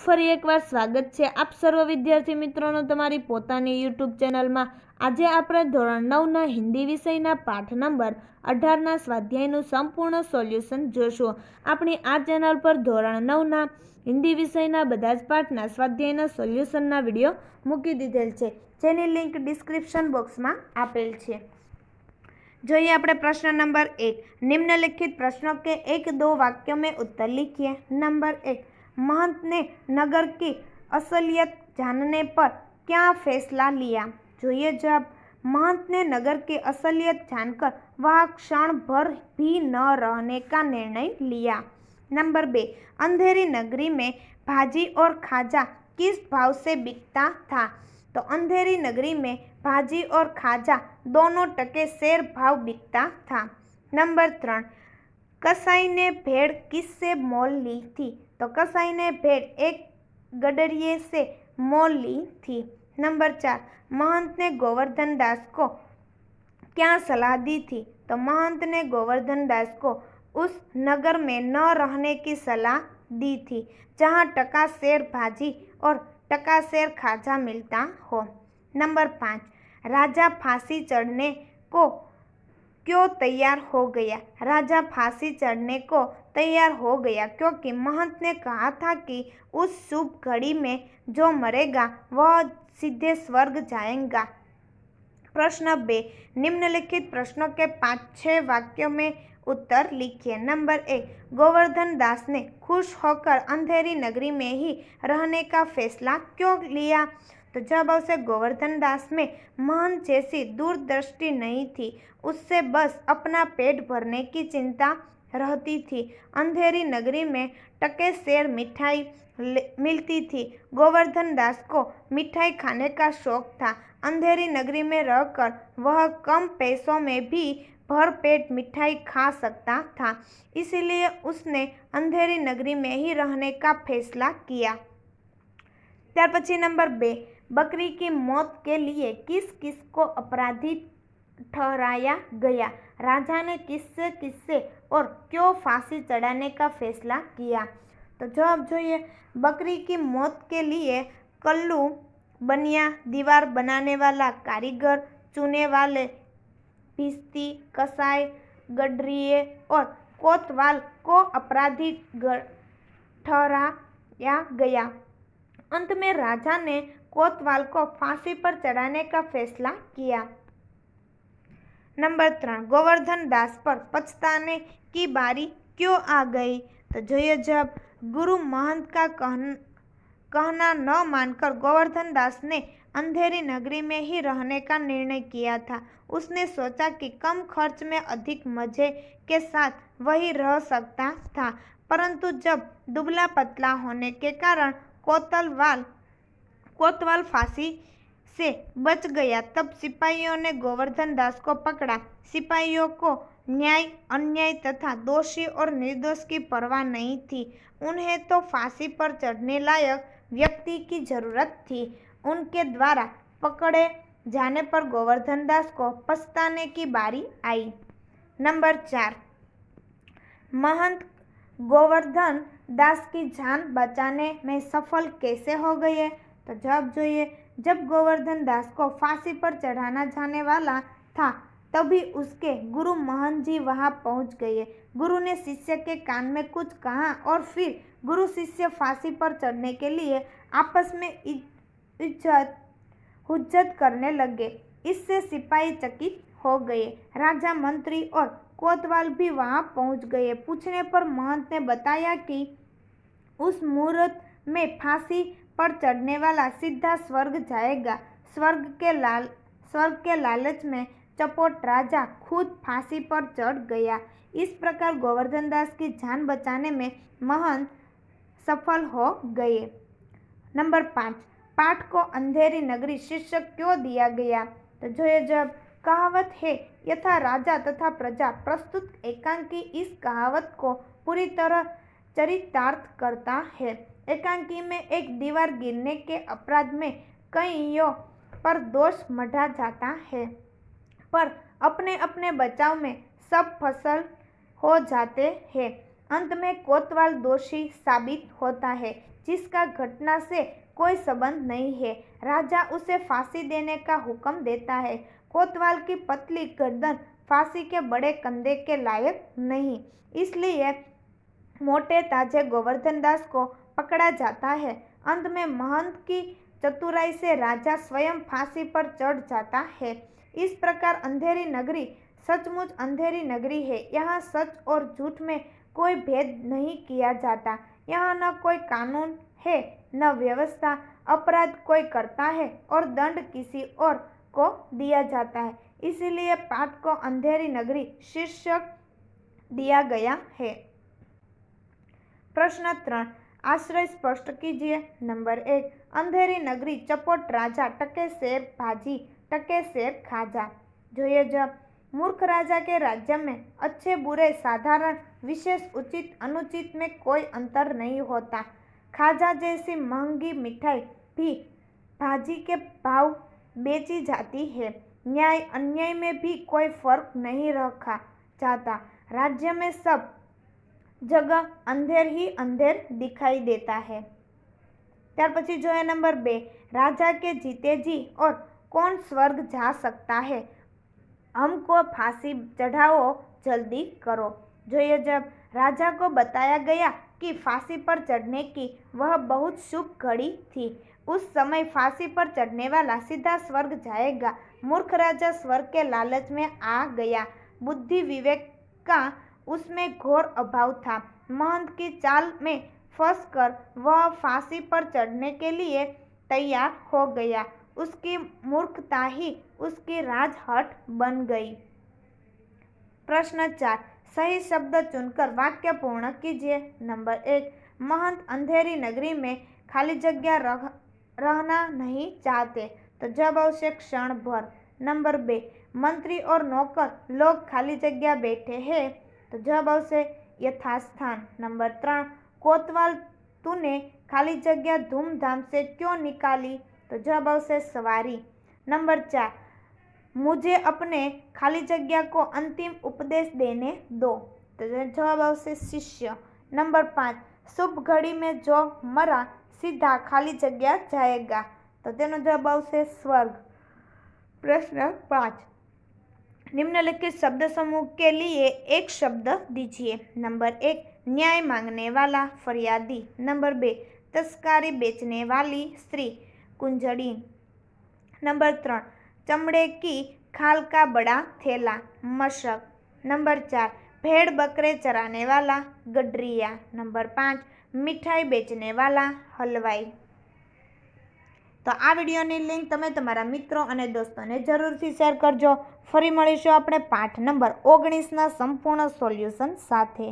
ફરી એકવાર સ્વાગત છે આપ સર્વ વિદ્યાર્થી મિત્રોનો તમારી પોતાની યુટ્યુબ ચેનલમાં। આજે આપણે ધોરણ 9ના હિન્દી વિષયના પાઠ નંબર 18ના સ્વાધ્યાયનું સંપૂર્ણ સોલ્યુશન જોશું। આપણી આ ચેનલ પર ધોરણ 9ના હિન્દી વિષયના બધા જ પાઠના સ્વાધ્યાયના સોલ્યુશનના વિડીયો મૂકી દીધેલ છે, જેની લિંક ડિસ્ક્રિપ્શન બોક્સમાં આપેલ છે। જોઈએ આપણે प्रश्न नंबर 1। निम्नलिखित प्रश्नों के एक दो वाक्यों में उत्तर लिखिए। नंबर 1। महंत ने नगर की असलियत जानने पर क्या फैसला लिया। જોઈએ जब महंत ने नगर की असलियत जानकर वह क्षण भर भी न रहने का निर्णय लिया। नंबर 2। अंधेरी नगरी में भाजी और खाजा किस भाव से बिकता था। तो अंधेरी नगरी में भाजी और खाजा दोनों टके शेर भाव बिकता था। नंबर 3। कसाई ने भेड़ किससे मोल ली थी। तो कसाई ने भेड़ एक गडरिये से मोल ली थी। नंबर 4। महंत ने गोवर्धन दास को क्या सलाह दी थी। तो महंत ने गोवर्धन दास को उस नगर में न रहने की सलाह दी थी जहाँ टका शेर भाजी और टका शेर खाजा मिलता हो। नंबर 5। राजा फांसी चढ़ने को क्यों तैयार हो गया। राजा फांसी चढ़ने को तैयार हो गया क्योंकि महंत ने कहा था कि उस शुभ घड़ी में जो मरेगा वह सीधे स्वर्ग जाएगा। प्रश्न 2। निम्नलिखित प्रश्नों के 5-6 वाक्यों में उत्तर लिखिए। नंबर 1। गोवर्धन दास ने खुश होकर अंधेरी नगरी में ही रहने का फैसला क्यों लिया। तो जब उसे गोवर्धन दास में महंत जैसी दूरदृष्टि नहीं थी, उससे बस अपना पेट भरने की चिंता रहती थी। अंधेरी नगरी में टके शेर मिठाई मिलती थी। गोवर्धन दास को मिठाई खाने का शौक था। अंधेरी नगरी में रहकर वह कम पैसों में भी भर पेट मिठाई खा सकता था, इसीलिए उसने अंधेरी नगरी में ही रहने का फैसला किया। त्यार पछी नंबर 2। बकरी की मौत के लिए किस किस को अपराधी ठहराया गया। राजा ने किससे किससे और क्यों फांसी चढ़ाने का फैसला किया। तो जवाब જોઈએ बकरी की मौत के लिए कल्लू, बनिया, दीवार बनाने वाला कारीगर, चूने वाले, भिस्ती, कसाई, गडरिये और कोतवाल को अपराधी ठहराया गया। अंत में राजा ने कोतवाल को फांसी पर चढ़ाने का फैसला किया। नंबर 3। गोवर्धन दास पर पछताने की बारी क्यों आ गई। तो જોઈએ जब गुरु महंत का कहना न मानकर गोवर्धन दास ने अंधेरी नगरी में ही रहने का निर्णय किया था। उसने सोचा कि कम खर्च में अधिक मजे के साथ वही रह सकता था, परंतु जब दुबला पतला होने के कारण कोतवाल फांसी से बच गया, तब सिपाहियों ने गोवर्धन दास को पकड़ा। सिपाहियों को न्याय, अन्याय तथा दोषी और निर्दोष की परवाह नहीं थी। उन्हें तो फांसी पर चढ़ने लायक व्यक्ति की जरूरत थी। उनके द्वारा पकड़े जाने पर गोवर्धन दास को पछताने की बारी आई। नंबर 4। महंत गोवर्धन दास की जान बचाने में सफल कैसे हो गए। तो जवाब જોઈએ जब गोवर्धन दास को फांसी पर चढ़ाना जाने वाला था, तभी उसके गुरु महंत जी वहां पहुंच गए। गुरु ने शिष्य के कान में कुछ कहा और फिर गुरु शिष्य फांसी पर चढ़ने के लिए आपस में हुज्जत करने लगे। इससे सिपाही चकित हो गए। राजा, मंत्री और कोतवाल भी वहां पहुंच गए। पूछने पर महंत ने बताया कि उस मुहूर्त में फांसी पर चढ़ने वाला सीधा स्वर्ग जाएगा। स्वर्ग के लालच में चपोट राजा खुद फांसी पर चढ़ गया। इस प्रकार गोवर्धन दास की जान बचाने में महंत सफल हो गए। नंबर 5। पाठ को अंधेरी नगरी शीर्षक क्यों दिया गया। तो જોઈએ जब कहावत है यथा राजा तथा प्रजा, प्रस्तुत एकांकी इस कहावत को पूरी तरह चरितार्थ करता है। एकांकी में एक दीवार गिरने के अपराध में कईयों पर दोष मढ़ा जाता है, पर अपने अपने बचाव में सब फसल हो जाते हैं। अंत में कोतवाल दोषी साबित होता है, जिसका घटना से कोई संबंध नहीं है। राजा उसे फांसी देने का हुक्म देता है। कोतवाल की पतली गर्दन फांसी के बड़े कंधे के लायक नहीं, इसलिए मोटे ताजे गोवर्धन दास को पकड़ा जाता है। अंत में महंत की चतुराई से राजा स्वयं फांसी पर चढ़ जाता है। इस प्रकार अंधेरी नगरी सचमुच अंधेरी नगरी है। यहाँ सच और झूठ में कोई भेद नहीं किया जाता। यहाँ न कोई कानून है न व्यवस्था। अपराध कोई करता है और दंड किसी और को दिया जाता है। इसीलिए पाठ को अंधेरी नगरी शीर्षक दिया गया है। प्रश्न 3, आश्रय स्पष्ट कीजिए। नंबर 1, अंधेरी नगरी चपोट राजा टके शेर भाजी टके शेर खाजा। જોઈએ जब मूर्ख राजा के राज्य में अच्छे बुरे साधारण विशेष उचित अनुचित में कोई अंतर नहीं होता। खाजा जैसी महंगी मिठाई भी भाजी के भाव बेची जाती है। न्याय अन्याय में भी कोई फर्क नहीं रखा जाता। राज्य में सब जगह अंधेर ही अंधेर दिखाई देता है। त्यार पछी जो है नंबर 2, राजा के जीते जी और कौन स्वर्ग जा सकता है, हमको फांसी चढ़ाओ जल्दी करो। જોઈએ जब राजा को बताया गया कि फांसी पर चढ़ने की वह बहुत शुभ घड़ी थी। उस समय फांसी पर चढ़ने वाला सीधा स्वर्ग जाएगा। मूर्ख राजा स्वर्ग के लालच में आ गया। बुद्धि विवेक का उसमें घोर अभाव था। महंत की चाल में फंसकर वह फांसी पर चढ़ने के लिए तैयार हो गया। उसकी मूर्खता ही उसकी राजहट बन गई। प्रश्न 4, सही शब्द चुनकर वाक्य पूर्ण कीजिए। नंबर 1, महंत अंधेरी नगरी में खाली जगह रहना नहीं चाहते, तो जब आवश्य क्षण भर। नंबर 2, मंत्री और नौकर लोग खाली जगह बैठे हैं, तो जब आवश्य यथास्थान। नंबर 3, कोतवाल तूने खाली जगह धूमधाम से क्यों निकाली, तो जब आवश्य सवारी। नंबर 4, मुझे अपने खाली जगह को अंतिम उपदेश देने दो, तो जवाब आवश्य शिष्य। नंबर 5, शुभ घड़ी में जो मरा सीधा खाली जगह जाएगा, तो तेनो जवाब आवश्य स्वर्ग। प्रश्न 5, निम्नलिखित शब्द समूह के लिए एक शब्द दीजिए। नंबर 1, न्याय मांगने वाला फरियादी। नंबर 2, तस्कारी बेचने वाली स्त्री कुंजड़ी। नंबर 3, चमड़े की खाल का बड़ा थैला मशक। नंबर 4, भेड़ बकरे चराने वाला गडरिया। नंबर 5, मिठाई बेचने वाला हलवाई। तो आ विडियोनी लिंक तमे तमारा मित्रों अने दोस्तोने जरूरथी शेर करजो। फरी मळीशुं आपणे पाठ नंबर 19 ना संपूर्ण सोल्यूशन साथे।